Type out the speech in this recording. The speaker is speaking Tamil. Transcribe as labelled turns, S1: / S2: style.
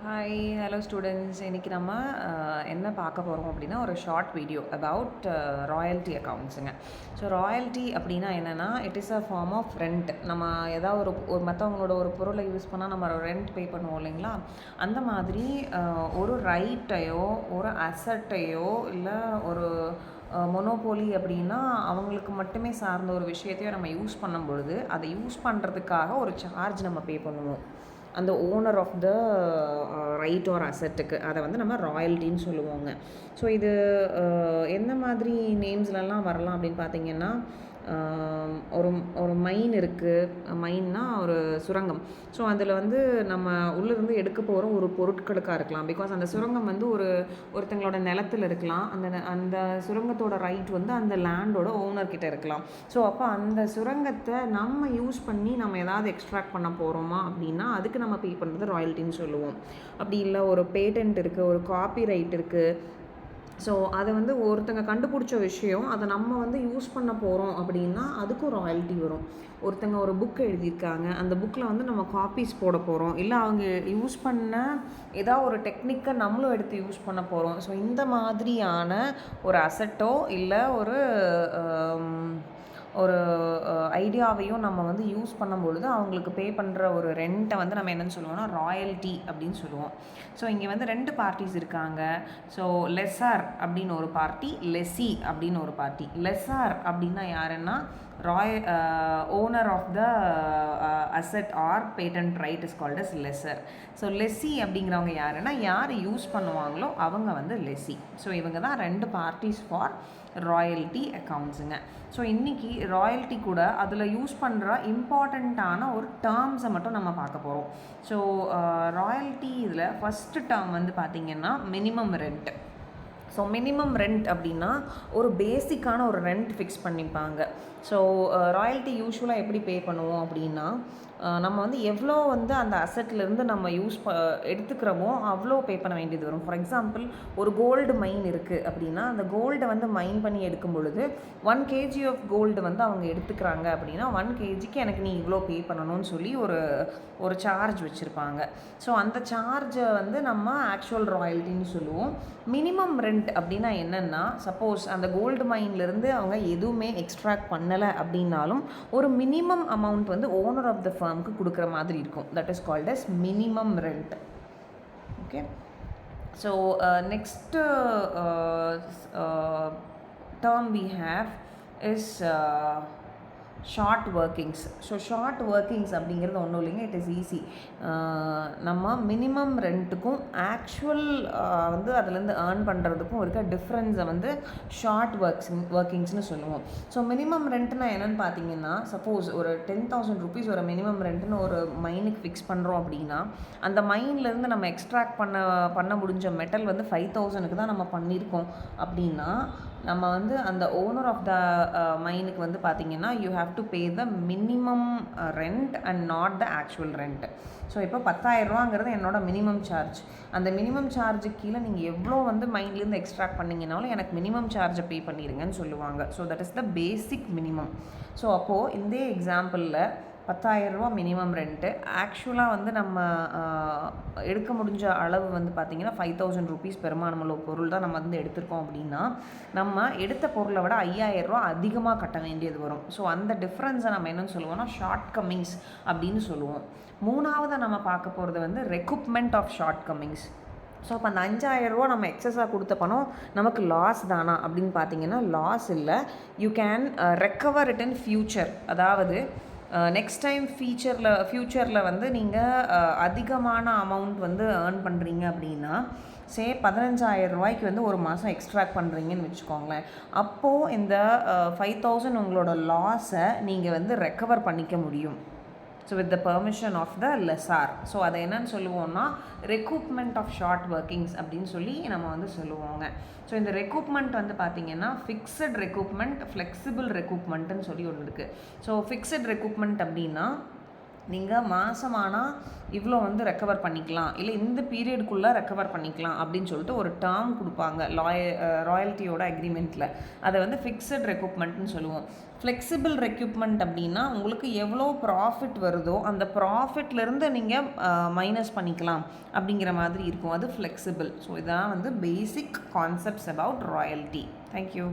S1: Hi hello students. இன்றைக்கி நம்ம என்ன பார்க்க போகிறோம் அப்படின்னா ஒரு ஷார்ட் வீடியோ அபவுட் ராயல்ட்டி அக்கௌண்ட்ஸுங்க. ஸோ ராயல்ட்டி அப்படின்னா என்னென்னா it is a form of rent. நம்ம ஏதாவது ஒரு மற்றவங்களோட ஒரு பொருளை யூஸ் பண்ணால் நம்ம ரெண்ட் பே பண்ணுவோம் இல்லைங்களா? அந்த மாதிரி ஒரு ரைட்டையோ ஒரு அசட்டையோ இல்லை ஒரு மொனோபோலி அப்படின்னா அவங்களுக்கு மட்டுமே சார்ந்த ஒரு விஷயத்தையோ நம்ம யூஸ் பண்ணும் பொழுது அதை யூஸ் பண்ணுறதுக்காக ஒரு சார்ஜ் நம்ம பே பண்ணுவோம் அந்த owner of the right or அசட்டுக்கு. அதை வந்து நம்ம ராயல்ட்டின்னு சொல்லுவோங்க. ஸோ இது எந்த மாதிரி நேம்ஸ்லலாம் வரலாம் அப்படின்னு பார்த்தீங்கன்னா, ஒரு ஒரு மைன் இருக்குது. மைன்னா ஒரு சுரங்கம். ஸோ அதில் வந்து நம்ம உள்ளேருந்து எடுக்க போகிற ஒரு பொருட்களுக்காக இருக்கலாம். பிகாஸ் அந்த சுரங்கம் வந்து ஒருத்தங்களோட நிலத்தில் இருக்கலாம். அந்த சுரங்கத்தோட ரைட் வந்து அந்த லேண்டோட ஓனர்கிட்ட இருக்கலாம். ஸோ அப்போ அந்த சுரங்கத்தை நம்ம யூஸ் பண்ணி நம்ம ஏதாவது எக்ஸ்ட்ராக்ட் பண்ண போகிறோமா அப்படின்னா அதுக்கு நம்ம பே பண்ணுறது ராயல்ட்டின்னு சொல்லுவோம். அப்படி இல்லை ஒரு பேட்டன்ட் இருக்குது, ஒரு காப்பி ரைட் இருக்குது. ஸோ அதை வந்து ஒருத்தங்க கண்டுபிடிச்ச விஷயம் அதை நம்ம வந்து யூஸ் பண்ண போகிறோம் அப்படின்னா அதுக்கும் ராயல்ட்டி வரும். ஒருத்தங்க ஒரு புக் எழுதியிருக்காங்க, அந்த புக்கில் வந்து நம்ம காப்பீஸ் போட போகிறோம், இல்லை அவங்க யூஸ் பண்ண ஏதாவது ஒரு டெக்னிக்கை நம்மளும் எடுத்து யூஸ் பண்ண போகிறோம். ஸோ இந்த மாதிரியான ஒரு அசட்டோ இல்லை ஒரு ஐடியாவையும் நம்ம வந்து யூஸ் பண்ணும்பொழுது அவங்களுக்கு பே பண்ணுற ஒரு ரெண்ட்டை வந்து நம்ம என்னென்னு சொல்லுவோம்னா ராயல்ட்டி அப்படின்னு சொல்லுவோம். ஸோ இங்கே வந்து 2 பார்ட்டிஸ் இருக்காங்க. ஸோ லெஸ்ஸார் அப்படின்னு ஒரு பார்ட்டி, லெஸ்ஸி அப்படின்னு ஒரு பார்ட்டி. லெஸ்ஸார் அப்படின்னா யாருன்னா owner of the asset or patent right is called as lessor. So lessee அப்படிங்கிறவங்க யாருன்னா யார் யூஸ் பண்ணுவாங்களோ அவங்க வந்து லெஸ்ஸி. ஸோ இவங்க தான் 2 பார்ட்டிஸ் ஃபார் ராயல்ட்டி அக்கௌண்ட்ஸுங்க. ஸோ இன்றைக்கி ராயல்ட்டி கூட அதில் யூஸ் பண்ணுற இம்பார்ட்டண்ட்டான ஒரு டேர்ம்ஸை மட்டும் நம்ம பார்க்க போகிறோம். ஸோ ராயல்ட்டி இதில் ஃபஸ்ட்டு டேர்ம் வந்து பார்த்திங்கன்னா minimum rent. So minimum rent அப்படின்னா ஒரு பேசிக்கான ஒரு ரெண்ட் ஃபிக்ஸ் பண்ணிப்பாங்க. ஸோ ராயல்ட்டி யூஸ்வலாக எப்படி பே பண்ணுவோம் அப்படின்னா நம்ம வந்து எவ்வளோ வந்து அந்த அசட்லேருந்து நம்ம எடுத்துக்கிறோமோ அவ்வளோ பே பண்ண வேண்டியது வரும். ஃபார் எக்ஸாம்பிள் ஒரு கோல்டு மைன் இருக்குது அப்படின்னா அந்த கோல்டை வந்து மைன் பண்ணி எடுக்கும் பொழுது 1 kg ஆஃப் கோல்டு வந்து அவங்க எடுத்துக்கிறாங்க அப்படின்னா 1 kgக்கு எனக்கு நீ இவ்வளோ பே பண்ணணும்னு சொல்லி ஒரு சார்ஜ் வச்சுருப்பாங்க. ஸோ அந்த சார்ஜை வந்து நம்ம ஆக்சுவல் ராயல்ட்டின்னு சொல்லுவோம். மினிமம் ரெண்ட் அப்படின்னா என்னென்னா சப்போஸ் அந்த கோல்டு மைன்லேருந்து அவங்க எதுவுமே எக்ஸ்ட்ராக்ட் பண்ணலை அப்படின்னாலும் ஒரு மினிமம் அமௌண்ட் வந்து ஓனர் ஆஃப் த ஃபர்முக்கு கொடுக்குற மாதிரி இருக்கும். That is called as minimum rent. Okay. So next term we have is short workings. So short workings அப்படிங்கிறது ஒன்றும் இல்லைங்க, இட் இஸ் ஈஸி. நம்ம மினிமம் ரெண்ட்டுக்கும் ஆக்சுவல் வந்து அதுலேருந்து ஏர்ன் பண்ணுறதுக்கும் இருக்க டிஃப்ரென்ஸை வந்து ஷார்ட் ஒர்க்கிங்ஸ்னு சொல்லுவோம். ஸோ மினிமம் ரெண்ட்னா என்னென்னு பார்த்தீங்கன்னா சப்போஸ் ஒரு 10,000 rupees ஒரு மினிமம் ரெண்ட்டுன்னு ஒரு மைனுக்கு ஃபிக்ஸ் பண்ணுறோம் அப்படின்னா அந்த மைன்லேருந்து நம்ம எக்ஸ்ட்ராக்ட் பண்ண முடிஞ்ச மெட்டல் வந்து 5,000க்கு தான் நம்ம பண்ணியிருக்கோம் அப்படின்னா நம்ம வந்து அந்த ஓனர் ஆஃப் த மைனுக்கு வந்து பார்த்திங்கன்னா you have to pay the minimum rent and not the actual rent. So இப்போ 10,000 என்னோட மினிமம் சார்ஜ். அந்த மினிமம் சார்ஜுக்கு கீழே நீங்கள் எவ்வளோ வந்து மைண்ட்லேருந்து எக்ஸ்ட்ராக்ட் பண்ணிங்கனாலும் எனக்கு மினிமம் சார்ஜை பே பண்ணிடுங்கன்னு சொல்லுவாங்க. So that is the basic minimum. So அப்போது இந்த எக்ஸாம்பிளில் 10,000 மினிமம் ரெண்ட்டு. ஆக்சுவலாக வந்து நம்ம எடுக்க முடிஞ்ச அளவு வந்து பார்த்திங்கன்னா 5,000 rupees பெருமானமுள்ள பொருள் தான் நம்ம வந்து எடுத்திருக்கோம் அப்படின்னா நம்ம எடுத்த பொருளை விட 5,000 அதிகமாக கட்ட வேண்டியது வரும். ஸோ அந்த டிஃப்ரென்ஸை நம்ம என்னென்னு சொல்லுவோம்னா ஷார்ட் கம்மிங்ஸ் அப்படின்னு சொல்லுவோம். மூணாவது நம்ம பார்க்க போகிறது வந்து ரெக்குப்மெண்ட் ஆஃப் ஷார்ட் கம்மிங்ஸ். ஸோ அப்போ அந்த 5,000 நம்ம எக்ஸஸாக கொடுத்த பணம் நமக்கு லாஸ் தானா அப்படின்னு பார்த்தீங்கன்னா லாஸ் இல்லை. You can recover it in future. அதாவது நெக்ஸ்ட் டைம் ஃப்யூச்சரில் வந்து நீங்கள் அதிகமான அமௌண்ட் வந்து ஏர்ன் பண்ணுறீங்க அப்படின்னா 15,000 வந்து ஒரு மாதம் எக்ஸ்ட்ராக்ட் பண்ணுறீங்கன்னு வச்சுக்கோங்களேன். அப்போது இந்த 5,000 உங்களோட லாஸை நீங்கள் வந்து ரெக்கவர் பண்ணிக்க முடியும். So with the permission of the lessor. So அதை என்னன்னு சொல்லுவோம்னா ரெக்கூப்மெண்ட் ஆஃப் ஷார்ட் ஒர்க்கிங்ஸ் அப்படின்னு சொல்லி நம்ம வந்து சொல்லுவோங்க. ஸோ இந்த ரெக்கூப்மெண்ட் வந்து பார்த்திங்கன்னா ஃபிக்ஸட் ரெக்கூப்மெண்ட், ஃப்ளெக்சிபிள் ரெக்கூப்மெண்ட்டுன்னு சொல்லி ஒன்று இருக்குது. ஸோ ஃபிக்ஸட் ரெக்கூப்மெண்ட் அப்படின்னா நீங்கள் மாதமானால் இவ்வளோ வந்து ரெக்கவர் பண்ணிக்கலாம், இல்லை இந்த பீரியடுக்குள்ளே ரெக்கவர் பண்ணிக்கலாம் அப்படின்னு சொல்லிட்டு ஒரு டேர்ம் கொடுப்பாங்க ராயல்ட்டியோட அக்ரிமெண்ட்டில். அதை வந்து ஃபிக்ஸட் ரெக்யூப்மெண்ட்னு சொல்லுவோம். ஃப்ளெக்சிபிள் ரெக்யூப்மெண்ட் அப்படின்னா உங்களுக்கு எவ்வளோ ப்ராஃபிட் வருதோ அந்த ப்ராஃபிட்லேருந்து நீங்கள் மைனஸ் பண்ணிக்கலாம் அப்படிங்கிற மாதிரி இருக்கும். அது ஃப்ளெக்சிபிள். ஸோ இதான் வந்து பேசிக் கான்செப்ட்ஸ் அபவுட் ராயல்ட்டி. தேங்க்யூ.